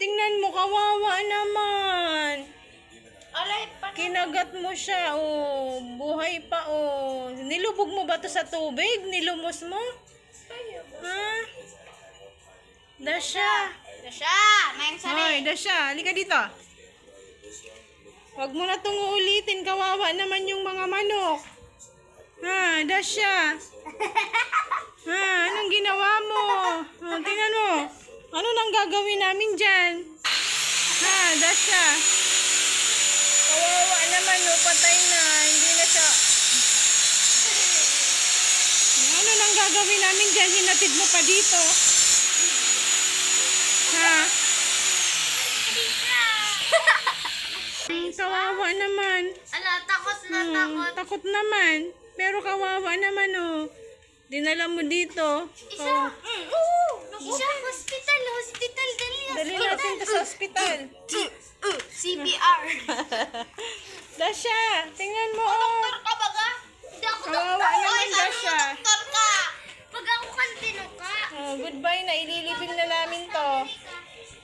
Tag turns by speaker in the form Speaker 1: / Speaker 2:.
Speaker 1: tingnan mo, kawawa naman.
Speaker 2: Alay,
Speaker 1: Kinagat mo siya, oh. Buhay pa, oh. Nilubog mo ba to sa tubig? Nilumos mo? Ha? Dasha.
Speaker 2: Dasha! Mayang
Speaker 1: Hoy,
Speaker 2: sari.
Speaker 1: Dasha, halika dito. Huwag mo na itong uulitin. Kawawa naman yung mga manok. Ha, Dasha. Ha, anong ginawa mo? Oh, tingnan mo. Ano nang gagawin namin dyan? Ha, Dasha. Kawawa naman, no. Patay na. Hindi na siya. Ano nang gagawin namin dyan? Hinatid mo pa dito. Ha? Kawawa naman.
Speaker 2: Ala, takot na takot.
Speaker 1: Takot naman. Pero kawawa naman, oh. Dinala mo dito.
Speaker 2: Isa. Oo. Isa. Hospital. Hospital. Dali.
Speaker 1: Dali natin to sa ospital.
Speaker 2: CPR.
Speaker 1: Dasha, tingnan mo, oh.
Speaker 2: Doktor ka baga? Hindi ako
Speaker 1: Kawawa
Speaker 2: doktor.
Speaker 1: naman,
Speaker 2: Oy, sabi mo
Speaker 1: Dasha.
Speaker 2: doktor ka. Pag ako kantino ka.
Speaker 1: Oh, goodbye na. Ililibing na namin to.